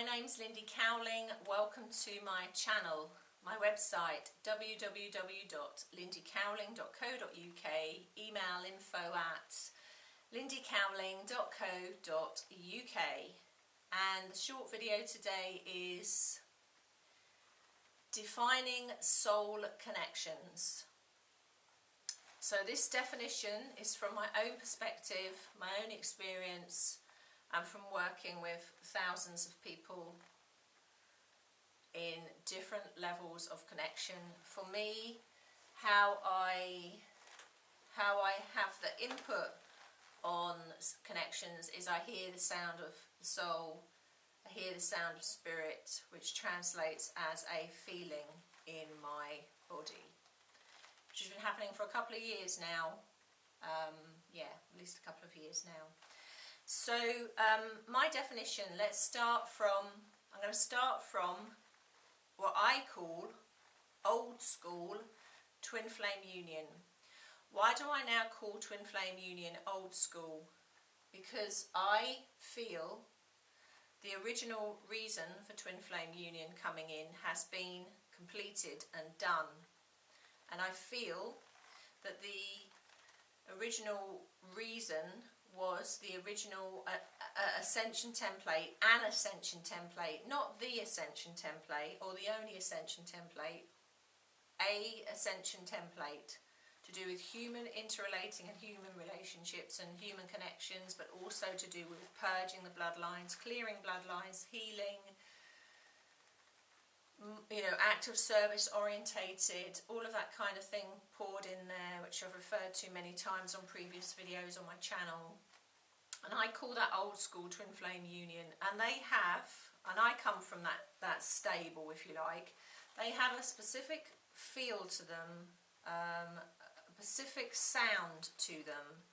my name's Lindy Cowling. Welcome to my channel, my website www.lindycowling.co.uk, email info@lindycowling.co.uk, and the short video today is defining soul connections. So this definition is from my own perspective, my own experience, and from working with thousands of people in different levels of connection. For me, how I have the input on connections is I hear the sound of the soul, I hear the sound of spirit, which translates as a feeling in my body, which has been happening for a couple of years now. Yeah, at least a couple of years now. So my definition, I'm going to start from what I call old school twin flame union. Why do I now call twin flame union old school? Because I feel the original reason for twin flame union coming in has been completed and done. And I feel that the original reason was the original ascension template, an ascension template, not the ascension template or the only ascension template, a ascension template to do with human interrelating and human relationships and human connections, but also to do with purging the bloodlines, clearing bloodlines, healing, act of service orientated, all of that kind of thing poured in there, which I've referred to many times on previous videos on my channel. And I call that old school twin flame union. And they have, and I come from that stable, if you like, they have a specific feel to them, a specific sound to them.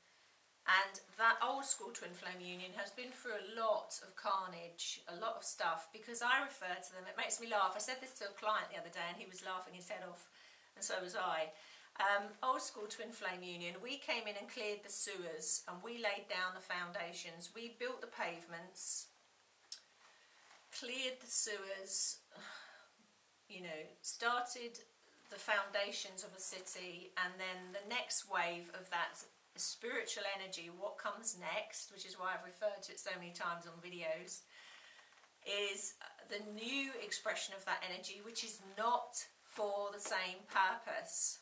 And that old school twin flame union has been through a lot of carnage, a lot of stuff, because I refer to them, it makes me laugh. I said this to a client the other day and he was laughing his head off, and so was I. Old school twin flame union, we came in and cleared the sewers and we laid down the foundations. We built the pavements, cleared the sewers, started the foundations of a city, and then the next wave of that spiritual energy, what comes next, which is why I've referred to it so many times on videos, is the new expression of that energy, which is not for the same purpose,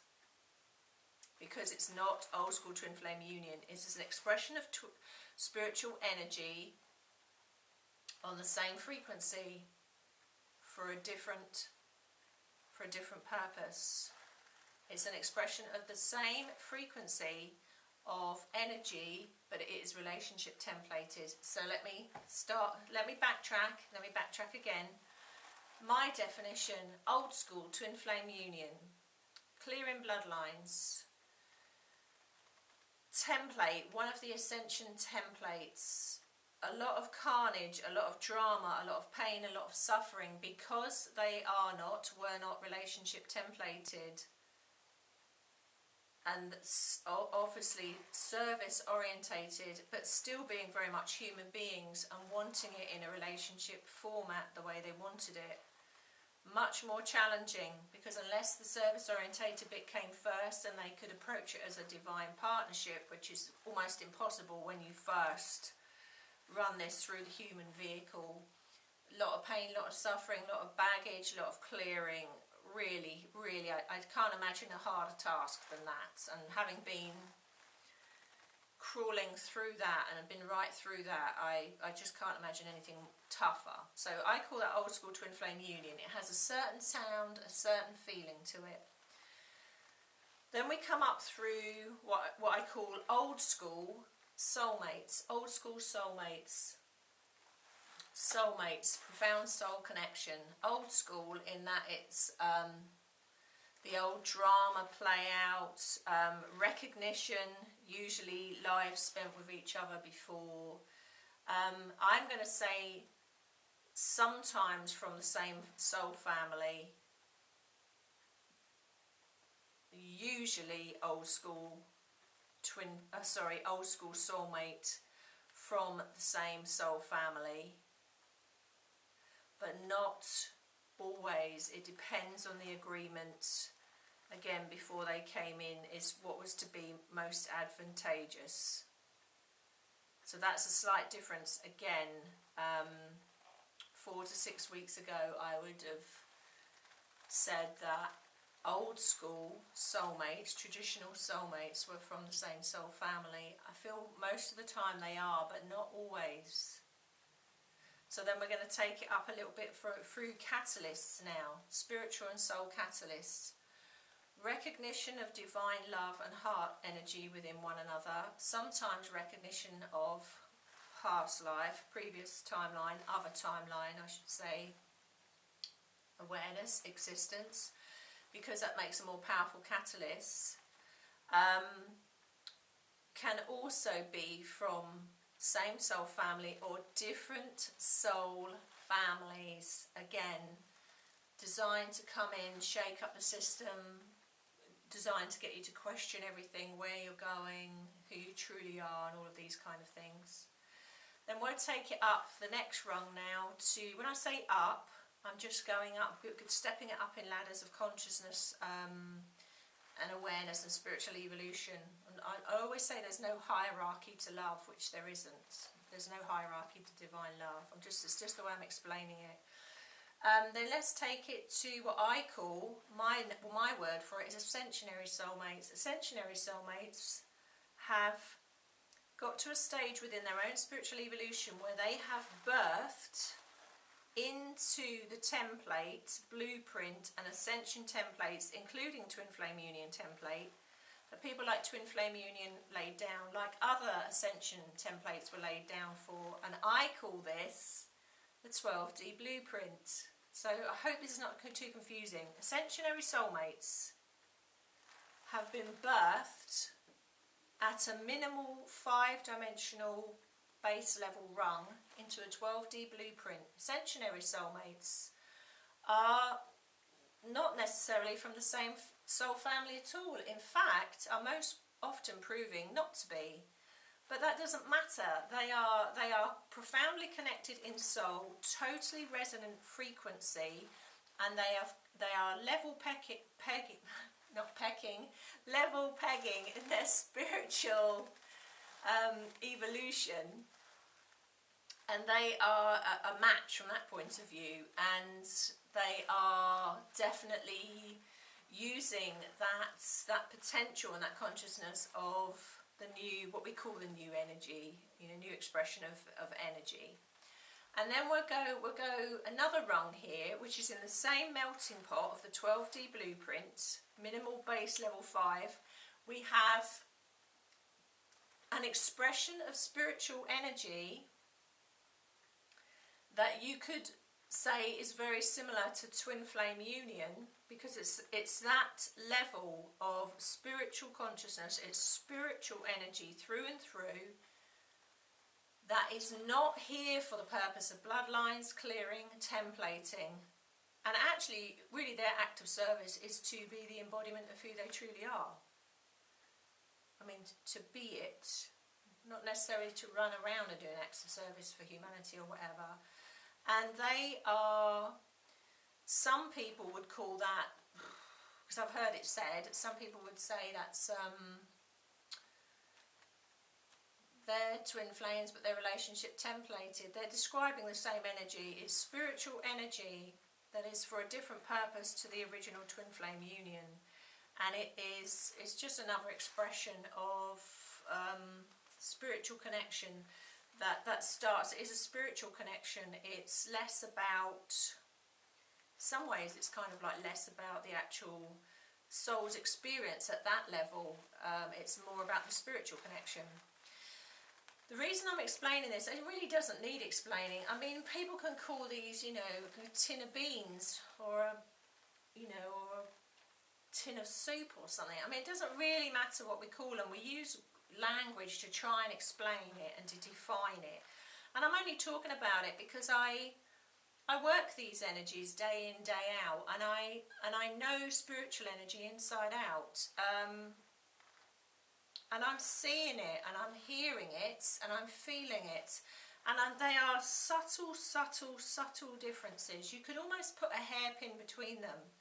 because it's not old school twin flame union. It's an expression of spiritual energy on the same frequency for a different purpose. It's an expression of the same frequency of energy, but it is relationship templated. So let me backtrack again. My definition: old school twin flame union, clearing bloodlines, template, one of the ascension templates, a lot of carnage, a lot of drama, a lot of pain, a lot of suffering, because they were not relationship templated, and obviously service orientated, but still being very much human beings and wanting it in a relationship format the way they wanted it. Much more challenging, because unless the service orientated bit came first and they could approach it as a divine partnership, which is almost impossible when you first run this through the human vehicle, a lot of pain, a lot of suffering, a lot of baggage, a lot of clearing. Really, I can't imagine a harder task than that. And having been crawling through that and been right through that, I just can't imagine anything tougher. So I call that old school twin flame union. It has a certain sound, a certain feeling to it. Then we come up through what I call old school soulmates. Old school soulmates. Soulmates, profound soul connection. Old school in that it's the old drama play out, recognition, usually lives spent with each other before. I'm going to say sometimes from the same soul family, usually old school soulmate from the same soul family. but not always. It depends on the agreement. Again, before they came in, is what was to be most advantageous. So that's a slight difference. Again, 4 to 6 weeks ago, I would have said that old school soulmates, traditional soulmates, were from the same soul family. I feel most of the time they are, but not always. So then we're going to take it up a little bit through catalysts now, spiritual and soul catalysts. Recognition of divine love and heart energy within one another, sometimes recognition of past life, previous timeline, other timeline, I should say, awareness, existence, because that makes a more powerful catalyst. Can also be from same soul family or different soul families, again, designed to come in, shake up the system, designed to get you to question everything, where you're going, who you truly are, and all of these kind of things. Then we'll take it up the next rung now to, when I say up, I'm just going up, stepping it up in ladders of consciousness and awareness and spiritual evolution. And I always say there's no hierarchy to love, which there isn't. There's no hierarchy to divine love. It's just the way I'm explaining it. Then let's take it to what I call, my word for it is ascensionary soulmates. Ascensionary soulmates have got to a stage within their own spiritual evolution where they have birthed into the template, blueprint and ascension templates, including Twin Flame Union template, that people like Twin Flame Union laid down, like other ascension templates were laid down for, and I call this the 12D blueprint. So I hope this is not too confusing. Ascensionary soulmates have been birthed at a minimal 5-dimensional base level rung into a 12D blueprint. Ascensionary soulmates are not necessarily from the same soul family at all. In fact, are most often proving not to be. But that doesn't matter. They are profoundly connected in soul, totally resonant frequency, and they are level pegging in their spiritual evolution, and they are a match from that point of view, and they are definitely using that potential and that consciousness of the new, what we call the new energy, new expression of energy. And then we'll go another rung here, which is in the same melting pot of the 12D blueprint, minimal base level 5. We have an expression of spiritual energy that you could say is very similar to Twin Flame Union, because it's that level of spiritual consciousness, it's spiritual energy through and through, that is not here for the purpose of bloodlines, clearing, templating. And actually, really their act of service is to be the embodiment of who they truly are. I mean, to be it, not necessarily to run around and do an act of service for humanity or whatever. And they are, some people would call that, because I've heard it said, some people would say that's they're twin flames, but their relationship templated. They're describing the same energy. It's spiritual energy that is for a different purpose to the original Twin Flame Union. And it's just another expression of spiritual connection that starts. It is a spiritual connection. It's less about, some ways it's kind of like less about the actual soul's experience at that level. It's more about the spiritual connection. The reason I'm explaining this, it really doesn't need explaining. I mean, people can call these, a tin of beans or a tin of soup or something. I mean, it doesn't really matter what we call them. We use language to try and explain it and to define it. And I'm only talking about it because I work these energies day in, day out, and I know spiritual energy inside out. And I'm seeing it, and I'm hearing it, and I'm feeling it. And they are subtle, subtle, subtle differences. You could almost put a hairpin between them.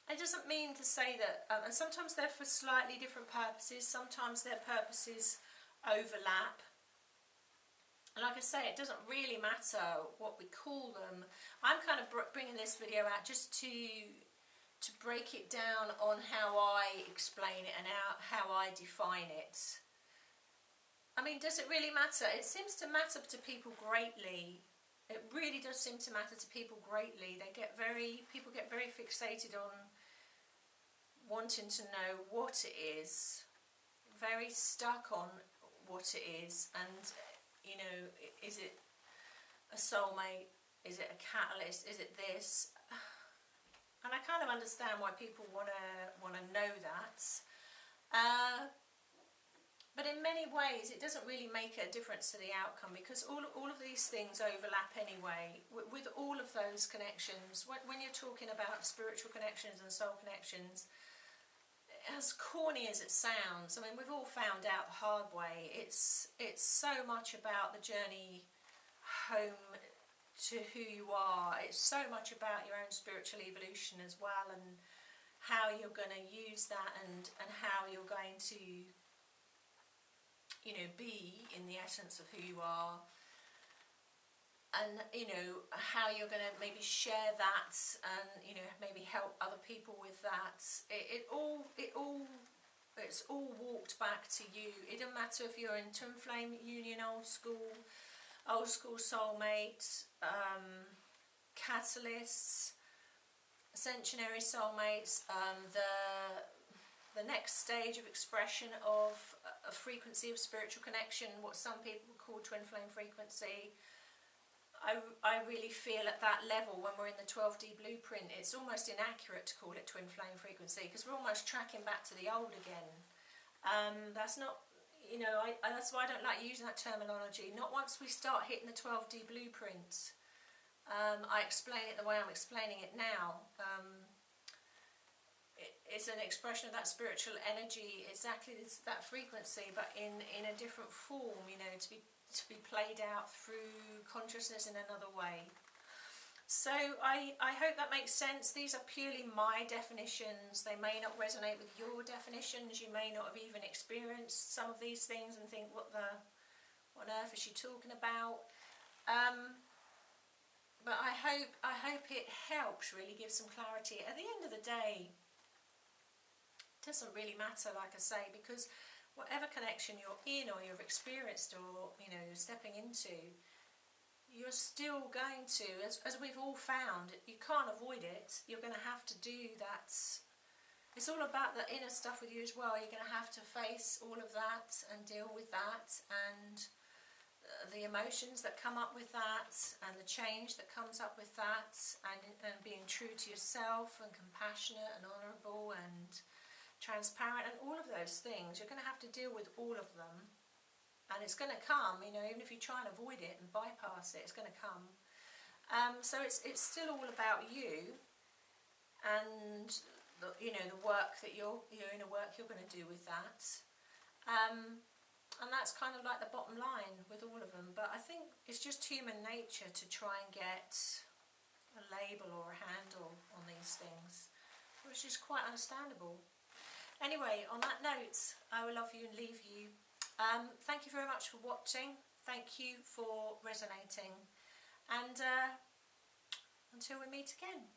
It doesn't mean to say that, and sometimes they're for slightly different purposes, sometimes their purposes overlap. And like I say, it doesn't really matter what we call them. I'm kind of bringing this video out just to break it down on how I explain it and how I define it. I mean, does it really matter? It seems to matter to people greatly. It really does seem to matter to people greatly. People get very fixated on wanting to know what it is, very stuck on what it is, and you know, is it a soulmate? Is it a catalyst? Is it this? And I kind of understand why people want to know that. But in many ways, it doesn't really make a difference to the outcome, because all of these things overlap anyway. With all of those connections, when you're talking about spiritual connections and soul connections, as corny as it sounds, I mean, we've all found out the hard way. It's so much about the journey home to who you are. It's so much about your own spiritual evolution as well, and how you're going to use that, and how you're going to, you know, be in the essence of who you are, and you know, how you're going to maybe share that, and you know, maybe help other people with that. It's all walked back to you. It doesn't matter if you're in twin flame union, old school soulmates, catalysts, ascensionary soulmates, the next stage of expression of a frequency of spiritual connection, what some people call twin flame frequency. I really feel at that level, when we're in the 12D blueprint, it's almost inaccurate to call it twin flame frequency, because we're almost tracking back to the old again. That's not, you know, that's why I don't like using that terminology. Not once we start hitting the 12D blueprint. I explain it the way I'm explaining it now. It's an expression of that spiritual energy, exactly that frequency, but in a different form, you know, to be played out through consciousness in another way. So I hope that makes sense. These are purely my definitions. They may not resonate with your definitions. You may not have even experienced some of these things and think, what on earth is she talking about? But I hope it helps really give some clarity. At the end of the day, it doesn't really matter, like I say, because whatever connection you're in, or you've experienced, or you know, you're stepping into, you're still going to, as we've all found, you can't avoid it. You're going to have to do that. It's all about the inner stuff with you as well. You're going to have to face all of that and deal with that, and the emotions that come up with that, and the change that comes up with that, and being true to yourself, and compassionate and honourable and transparent, and all of those things. You're going to have to deal with all of them, and it's going to come, you know, even if you try and avoid it and bypass it, it's going to come. So it's still all about you, and you know, the work that your inner work you're going to do with that. And that's kind of like the bottom line with all of them. But I think it's just human nature to try and get a label or a handle on these things, which is quite understandable. Anyway, on that note, I will love you and leave you. Thank you very much for watching. Thank you for resonating. And until we meet again.